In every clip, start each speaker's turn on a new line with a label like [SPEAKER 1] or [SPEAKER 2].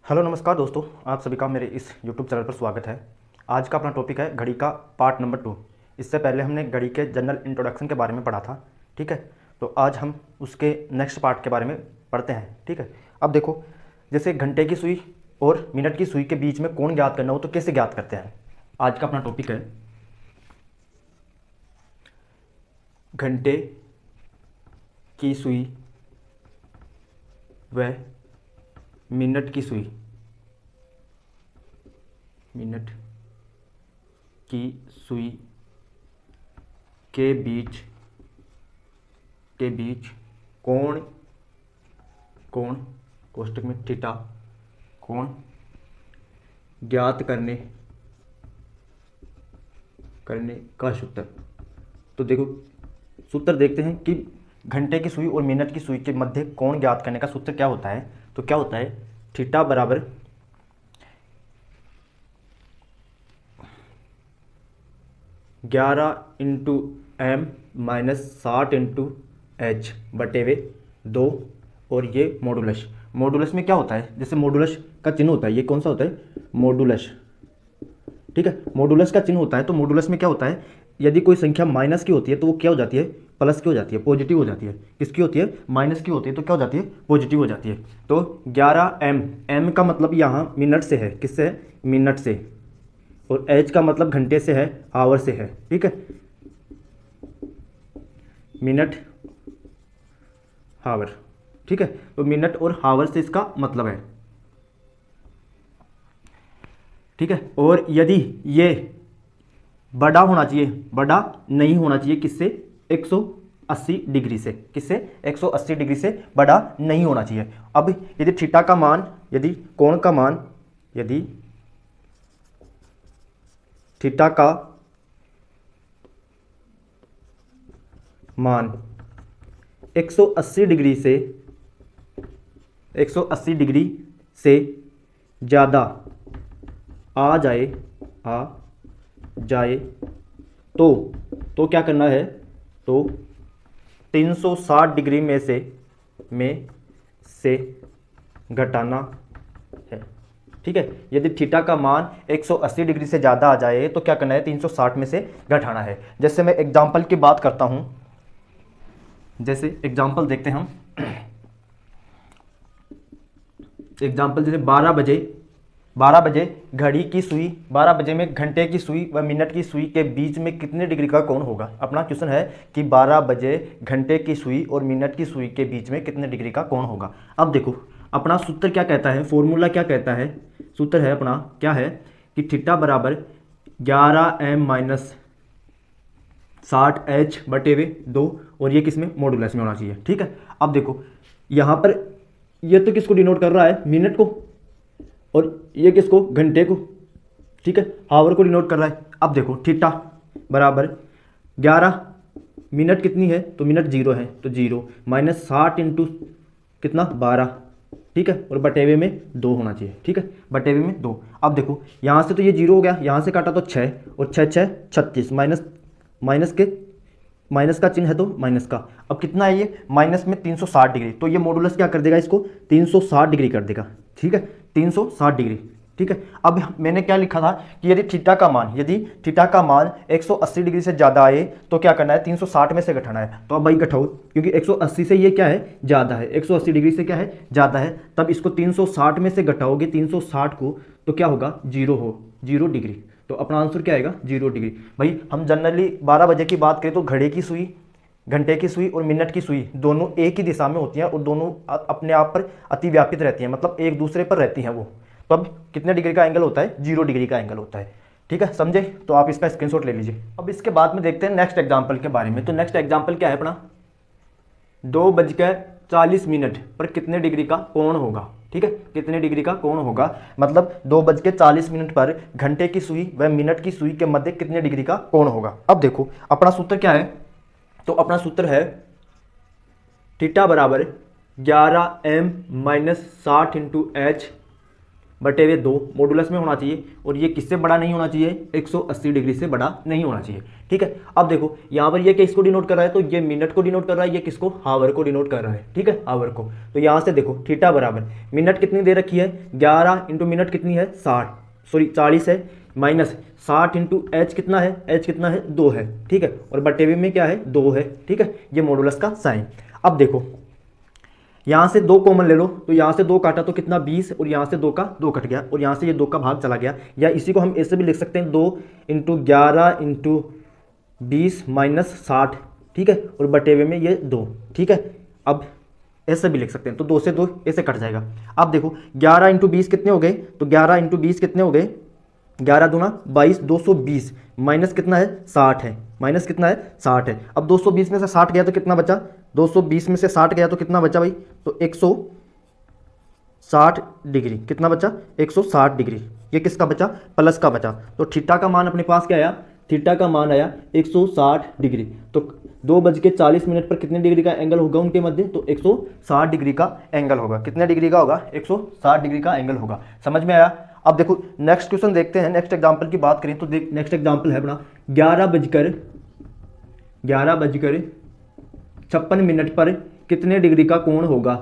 [SPEAKER 1] Hello नमस्कार दोस्तों, आप सभी का मेरे इस यूट्यूब चैनल पर स्वागत है। आज का अपना टॉपिक है घड़ी का पार्ट नंबर 2। इससे पहले हमने घड़ी के जनरल इंट्रोडक्शन के बारे में पढ़ा था, ठीक है। तो आज हम उसके नेक्स्ट पार्ट के बारे में पढ़ते हैं, ठीक है। अब देखो, जैसे घंटे की सुई और मिनट की सुई के बीच में कोण ज्ञात करना हो तो कैसे ज्ञात करते हैं। आज का अपना टॉपिक है घंटे की सुई व मिनट की सुई, मिनट की सुई के बीच कोण कोष्टक में थीटा कोण ज्ञात करने का सूत्र। तो देखो, सूत्र देखते हैं कि घंटे की सुई और मिनट की सुई के मध्य कोण ज्ञात करने का सूत्र क्या होता है। तो क्या होता है, थीटा बराबर 11 into M minus 60 into H बटे वे 2, और ये मॉडुलस में क्या होता है, जैसे मॉडुलस का चिन्ह होता है, ये कौन सा होता है, मॉडुलस, ठीक है। मॉडुलस का चिन्ह होता है, तो मॉडुलस में क्या होता है, यदि कोई संख्या माइनस की होती है तो वो क्या हो जाती है, प्लस की हो जाती है, पॉजिटिव हो जाती है। किसकी होती है, माइनस की होती है तो क्या हो जाती है, पॉजिटिव हो जाती है। तो 11 एम का मतलब यहाँ मिनट से है, किससे है, मिनट से, और एच का मतलब घंटे से है, आवर से है, ठीक है। मिनट हावर, ठीक है। तो मिनट और हावर से इसका मतलब है, ठीक है। और यदि ये बड़ा होना चाहिए, बड़ा नहीं होना चाहिए, किससे, 180 डिग्री से, किससे, 180 डिग्री से बड़ा नहीं होना चाहिए। अब यदि थीटा का मान, यदि कोण का मान, यदि थीटा का मान 180 डिग्री से 180 डिग्री से ज़्यादा आ जाए तो क्या करना है, तो 360 डिग्री में से घटाना है, ठीक है। यदि थीटा का मान 180 डिग्री से ज़्यादा आ जाए तो क्या करना है, 360 में से घटाना है। जैसे मैं एग्जांपल की बात करता हूं, जैसे एग्जांपल देखते हैं हम, एग्जांपल जैसे 12 बजे घड़ी की सुई, 12 बजे में घंटे की सुई व मिनट की सुई के बीच में कितने डिग्री का कोण होगा। अपना क्वेश्चन है कि 12 बजे घंटे की सुई और मिनट की सुई के बीच में कितने डिग्री का कोण होगा। अब देखो, अपना सूत्र क्या कहता है, फॉर्मूला क्या कहता है, सूत्र है अपना क्या है कि थीटा बराबर 11 एम माइनस 60 एच बटे वे 2, और ये किस में, मॉडुलस में होना चाहिए, ठीक है। अब देखो यहाँ पर ये तो किसको डिनोट कर रहा है, मिनट को, और ये किसको, घंटे को, ठीक है, आवर को डिनोट कर रहा है। अब देखो थीटा बराबर 11, मिनट कितनी है, तो मिनट 0 है, तो 0 माइनस 60 इंटू कितना, 12, ठीक है, और बटेवे में 2 होना चाहिए, ठीक है, बटेवे में 2। अब देखो यहाँ से तो ये 0 हो गया, यहाँ से काटा तो 6, और 6 6 36, माइनस का चिन्ह है तो माइनस का। अब कितना है ये, माइनस में 360 डिग्री, तो ये मॉडुलस क्या कर देगा, इसको 360 डिग्री कर देगा, ठीक है, 360 डिग्री, ठीक है। अब मैंने क्या लिखा था कि यदि थीटा का मान 180 डिग्री से ज़्यादा आए तो क्या करना है, 360 में से घटाना है। तो अब भाई घटाओ, क्योंकि 180 से ये क्या है, ज़्यादा है, 180 डिग्री से क्या है, ज़्यादा है, तब इसको 360 में से घटाओगे 360 को, तो क्या होगा, 0 डिग्री। तो अपना आंसर क्या आएगा, 0 डिग्री। भाई हम जनरली 12 बजे की बात करें तो घड़ी की सुई, घंटे की सुई और मिनट की सुई दोनों एक ही दिशा में होती हैं, और दोनों अपने आप पर अतिव्यापित रहती हैं, मतलब एक दूसरे पर रहती हैं वो। तो अब कितने डिग्री का एंगल होता है, 0 डिग्री का एंगल होता है, ठीक है, समझे। तो आप इसका स्क्रीनशॉट ले लीजिए। अब इसके बाद में देखते हैं नेक्स्ट एग्जाम्पल के बारे में। तो नेक्स्ट एग्जाम्पल क्या है अपना, 2:40 पर कितने डिग्री का कोण होगा, ठीक है, कितने डिग्री का कोण होगा, मतलब 2:40 पर घंटे की सुई व मिनट की सुई के मध्य कितने डिग्री का कोण होगा। अब देखो अपना सूत्र क्या है, तो अपना सूत्र है थीटा बराबर 11 एम माइनस 60 इंटू एच बटे हुए 2 मॉडुलस में होना चाहिए, और ये किससे बड़ा नहीं होना चाहिए, 180 डिग्री से बड़ा नहीं होना चाहिए। ठीक है, अब देखो यहाँ पर ये किसको डिनोट कर रहा है, तो ये मिनट को डिनोट कर रहा है, ये किसको, हावर को डिनोट कर रहा है। ठीक है, हावर को। तो यहाँ से देखो थीटा बराबर मिनट कितनी दे रखी है, 11 इंटू मिनट कितनी है, 40 है, माइनस 60 इंटू एच कितना है, एच कितना है, 2 है। ठीक है, और बटे हुए में क्या है, 2 है। ठीक है, ये मॉडुलस का साइन। अब देखो यहाँ से 2 कॉमन ले लो, तो यहाँ से 2 काटा तो कितना 20, और यहाँ से 2 का 2 कट गया, और यहाँ से ये 2 का भाग चला गया, या इसी को हम ऐसे भी लिख सकते हैं 2 इंटू 11 इंटू 20 माइनस 60। ठीक है, और बटे हुए में ये 2। ठीक है, अब ऐसे भी लिख सकते हैं, तो 2 से 2 ऐसे कट जाएगा। अब देखो 11 इंटू 20 कितने हो गए, तो 11 इंटू 20 कितने हो गए, 11 दूना 22, 220 माइनस कितना है, 60 है, माइनस कितना है, 60 है। अब 220 में से 60 गया तो कितना बचा, 220 में से 60 गया तो कितना बचा भाई, तो 160 डिग्री, कितना बचा, 160 डिग्री। ये किसका बचा, प्लस का बचा। तो थीटा का मान अपने पास क्या आया, थीटा का मान आया 160 डिग्री। तो 2:40 पर कितने डिग्री का एंगल होगा उनके मध्य, तो 160 डिग्री का एंगल होगा। कितने डिग्री का होगा, 160 डिग्री का एंगल होगा। समझ में आया। अब देखो नेक्स्ट क्वेश्चन देखते हैं, नेक्स्ट एग्जांपल की बात करें तो देख, नेक्स्ट एग्जांपल है अपना 11:56 पर कितने डिग्री का कोण होगा।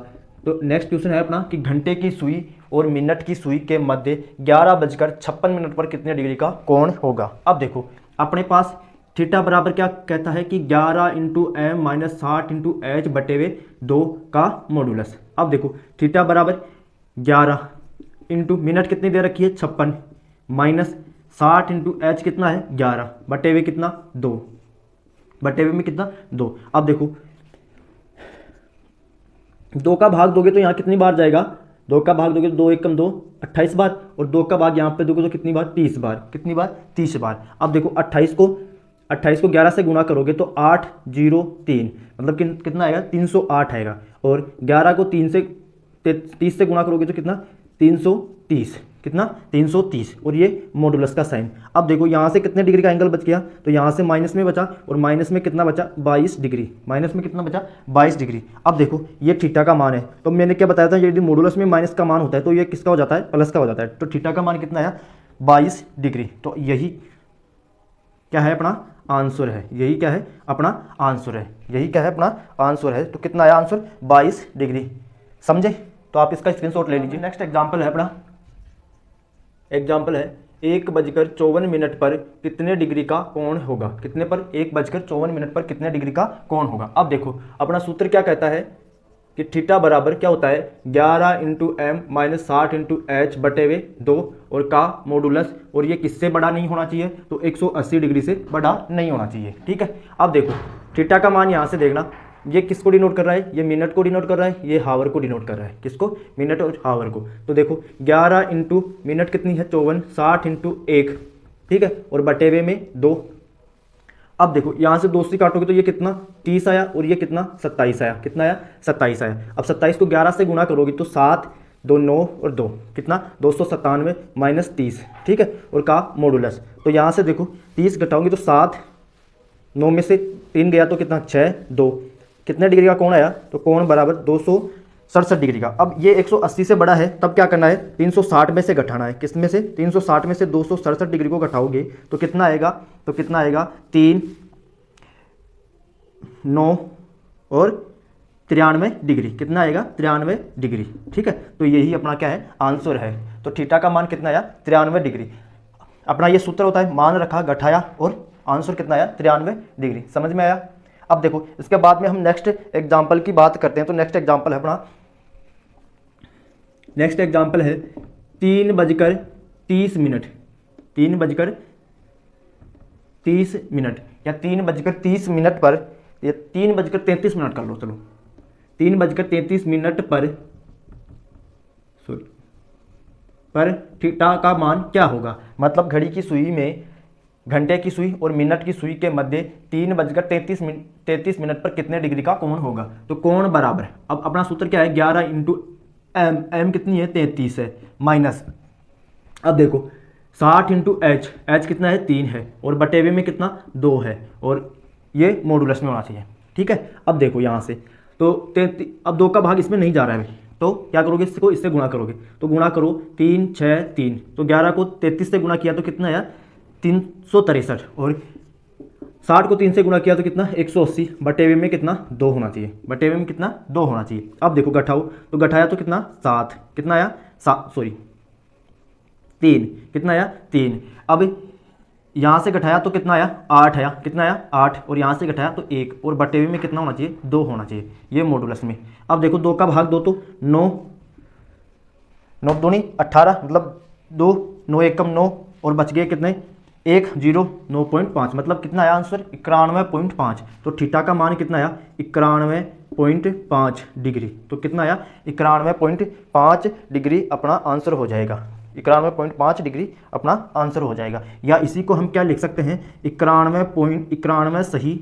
[SPEAKER 1] तो नेक्स्ट क्वेश्चन है अपना कि घंटे की सुई और मिनट की सुई के मध्य 11:56 पर कितने डिग्री का कोण होगा। अब देखो अपने पास थीटा बराबर क्या कहता है कि 11 into M minus 60 into H बटे हुए 2 का मॉडुलस। अब देखो थीटा बराबर 11 इंटू मिनट कितनी दे रखी है, 56 माइनस 60 इंटू एच कितना है, 11 बटे हुए कितना, 2 बटे हुए में कितना, 2। अब देखो 2 का भाग दोगे तो यहाँ कितनी बार जाएगा, 2 का भाग दोगे तो 2 एकम 2 28 बार, और 2 का भाग यहाँ पे दोगे तो कितनी बार, 30 बार। कितनी बार, 30 बार। अब देखो 28 को 11 से गुणा करोगे तो 803 मतलब कितना आएगा, 308 आएगा, और 11 को 30 से गुणा करोगे तो कितना, 330। कितना, 330, और ये मॉडुलस का साइन। अब देखो यहाँ से कितने डिग्री का एंगल बच गया, तो यहाँ से माइनस में बचा, और माइनस में कितना बचा, 22 डिग्री। माइनस में कितना बचा, 22 डिग्री। अब देखो ये थीटा का मान है, तो मैंने क्या बताया था, यदि मॉडुलस में माइनस का मान होता है तो ये किसका हो जाता है, प्लस का हो जाता है। तो थीटा का मान कितना है, 22 डिग्री। तो यही क्या है, अपना आंसर है। यही क्या है, अपना आंसर है। यही क्या है, अपना आंसर है। तो कितना आया आंसर, 22 डिग्री। समझे। तो आप इसका स्क्रीनशॉट ले लीजिए। नेक्स्ट एग्जांपल है अपना, एग्जांपल है 1:54 पर कितने डिग्री का कोण होगा। कितने पर, 1:54 पर कितने डिग्री का कोण होगा। अब देखो अपना सूत्र क्या कहता है कि थीटा बराबर क्या होता है, 11 into M minus 60 into H बटे हुए 2 और का मॉडुलस, और ये किससे बड़ा नहीं होना चाहिए, तो 180 डिग्री से बड़ा नहीं होना चाहिए। ठीक है। अब देखो थीटा का मान यहाँ से देखना, ये किसको डिनोट कर रहा है, ये मिनट को डिनोट कर रहा है, ये हावर को डिनोट कर रहा है। किसको, मिनट और हावर को। तो देखो 11 इंटू मिनट कितनी है, 54, 60 इंटू 1, ठीक है, और बटे हुए में 2। अब देखो यहाँ से 2 से काटोगे तो ये कितना, 30 आया, और ये कितना, 27 आया। कितना आया, 27 आया। अब 27 को 11 से गुणा करोगे तो 7, 2 9 और 2 कितना, 297 माइनस 30। ठीक है, और का मॉडुलस। तो यहाँ से देखो 30 घटाओगे तो 7, 9 में से 3 गया तो कितना, 6, 2। कितने डिग्री का कोण आया, तो कोण बराबर 267 डिग्री का। अब ये 180 से बड़ा है, तब क्या करना है, 360 में से घटाना है। किस में से, 360 में से 267 डिग्री को घटाओगे तो कितना आएगा, तो कितना आएगा, 3, 9 और 93 डिग्री। कितना आएगा, 93 डिग्री। ठीक है, तो यही अपना क्या है, आंसर है। तो थीटा का मान कितना आया, 93 डिग्री। अपना ये सूत्र होता है, मान रखा, घटाया, और आंसर कितना आया, 93 डिग्री। समझ में आया। अब देखो इसके बाद में हम नेक्स्ट एग्जाम्पल की बात करते हैं। तो नेक्स्ट एग्जाम्पल है अपना, नेक्स्ट एग्जाम्पल है 3:30 मिनट, 3:30 मिनट या 3:30 मिनट पर, या 3:33 मिनट कर लो, चलो 3:33 मिनट पर थीटा का मान क्या होगा। मतलब घड़ी की सुई में, घंटे की सुई और मिनट की सुई के मध्य 3:33 मिनट पर कितने डिग्री का कोण होगा। तो कोण बराबर, अब अपना सूत्र क्या है, 11 इंटू एम, एम कितनी है, 33 है, माइनस, अब देखो 60 इंटू एच, एच कितना है, 3 है, और बटे हुए में कितना, 2 है, और ये मॉडुलस में होना चाहिए। ठीक है। अब देखो यहाँ से तो 33, अब 2 का भाग इसमें नहीं जा रहा है, तो क्या करोगे, इसको इससे गुणा करोगे, तो गुणा करो 3 6 3, तो 11 को 33 से गुणा किया तो कितना आया 363, और 60 को 3 से गुणा किया तो कितना 180, बटे हुए में कितना 2 होना चाहिए, बटे हुए में कितना 2 होना चाहिए। अब देखो घटाओ, तो घटाया तो कितना 7, कितना आया 3, कितना आया 3। अब यहाँ से घटाया तो कितना आया 8 आया, कितना आया 8, और यहाँ से घटाया तो 1, और बटे हुए में कितना होना चाहिए 2 होना चाहिए, ये मॉडुलस में। अब देखो 2 का भाग 2 तो 9, 9 दूनी 18, मतलब 2, 9 एकम 9, और बच गए कितने 1 0 9.5, मतलब कितना आया आंसर 91.5। तो थीटा का मान कितना आया 91.5 डिग्री, तो कितना आया 91.5 डिग्री अपना आंसर हो जाएगा, 91.5 डिग्री अपना आंसर हो जाएगा। या इसी को हम क्या लिख सकते हैं 91 सही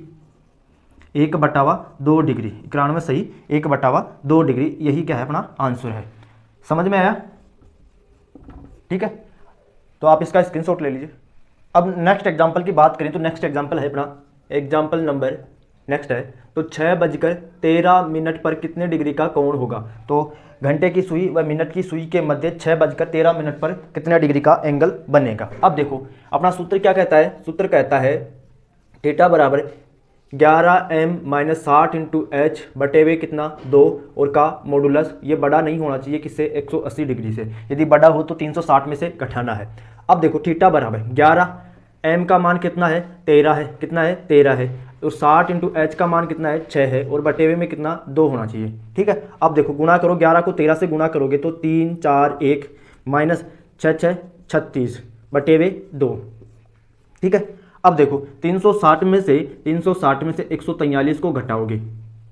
[SPEAKER 1] 1/2 डिग्री, 91 सही 1/2 डिग्री, यही क्या है अपना आंसर है। समझ में आया, ठीक है, तो आप इसका स्क्रीनशॉट ले लीजिए। अब नेक्स्ट एग्जांपल की बात करें तो नेक्स्ट एग्जांपल है अपना एग्जांपल नंबर नेक्स्ट है, तो 6:13 पर कितने डिग्री का कोण होगा। तो घंटे की सुई व मिनट की सुई के मध्य 6:13 पर कितने डिग्री का एंगल बनेगा। अब देखो अपना सूत्र क्या कहता है, सूत्र कहता है थीटा बराबर 11m - 60 × h बटे हुए कितना 2, और का मॉडुलस ये बड़ा नहीं होना चाहिए किससे 180 डिग्री से, यदि बड़ा हो तो 360 में से घटाना है। अब देखो थीटा बराबर 11, m का मान कितना है 13 है, कितना है 13 है, तो 60 × h का मान कितना है 6 है, और बटे हुए में कितना 2 होना चाहिए, ठीक है। अब देखो गुणा करो, 11 को 13 से गुणा करोगे तो 3 4 1 -6 6 36 बटे हुए 2, ठीक है। अब देखो 360 में से 143 को घटाओगे,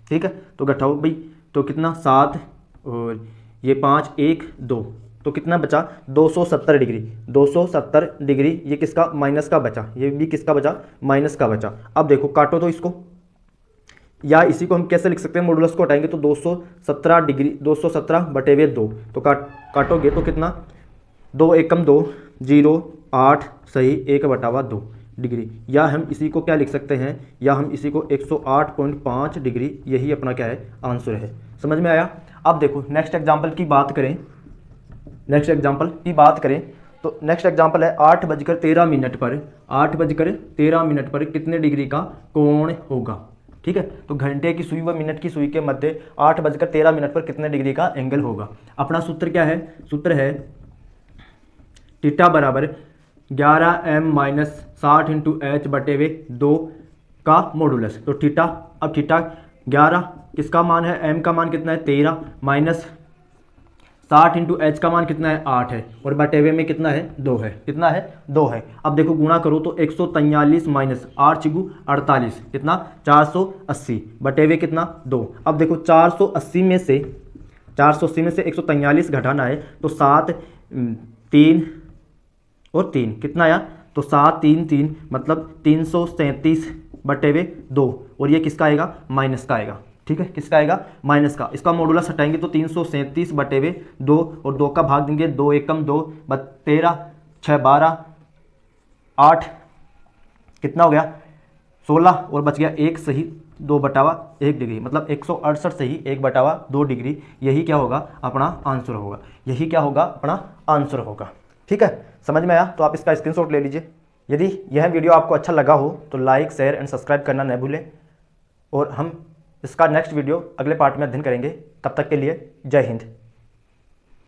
[SPEAKER 1] ठीक है, तो घटाओ भाई, तो कितना 7 और ये 5 1 2, तो कितना बचा 270 डिग्री, 270 डिग्री ये किसका माइनस का बचा, ये भी किसका बचा माइनस का बचा। अब देखो काटो तो इसको, या इसी को हम कैसे लिख सकते हैं, मॉडुलस को हटाएंगे तो 217 डिग्री 217 बटे हुए 2, तो काटोगे तो कितना 2 एकम 2 0 8 सही 1/2 डिग्री, या हम इसी को क्या लिख सकते हैं, या हम इसी को 108.5 डिग्री, यही अपना क्या है आंसर है। समझ में आया। अब देखो नेक्स्ट एग्जांपल की बात करें, नेक्स्ट एग्जांपल की बात करें तो नेक्स्ट एग्जांपल है 8:13 पर 8:13 पर कितने डिग्री का कोण होगा, ठीक है। तो घंटे की सुई व मिनट की सुई के मध्य 8:13 पर कितने डिग्री का एंगल होगा। अपना सूत्र क्या है, सूत्र है थीटा बराबर 11m - 60 × h बटे हुए 2 का मॉडुलस। तो थीटा, अब थीटा 11 किसका मान है, m का मान कितना है 13, माइनस 60 × h का मान कितना है 8 है, और बटे हुए में कितना है 2 है, कितना है 2 है। अब देखो गुणा करो तो 143 - 8 × 48 कितना 480 बटे हुए कितना 2। अब देखो 480 में से 143 घटाना है, तो 7 3 और 3 कितना आया, तो 7 3 3 मतलब 337 बटे हुए 2, और ये किसका आएगा माइनस का आएगा, ठीक है, किसका आएगा माइनस का। इसका मॉडुलस हटाएंगे तो 337 बटे हुए 2, और 2 का भाग देंगे 2 एकम 2 13 6 12 8 कितना हो गया 16, और बच गया 1 सही 2/1 डिग्री, मतलब 168 सही 1/2 डिग्री, यही क्या होगा अपना आंसर होगा, यही क्या होगा अपना आंसर होगा, ठीक है। समझ में आया, तो आप इसका स्क्रीनशॉट ले लीजिए। यदि यह वीडियो आपको अच्छा लगा हो तो लाइक शेयर एंड सब्सक्राइब करना न भूलें, और हम इसका नेक्स्ट वीडियो अगले पार्ट में अध्ययन करेंगे। तब तक के लिए जय हिंद।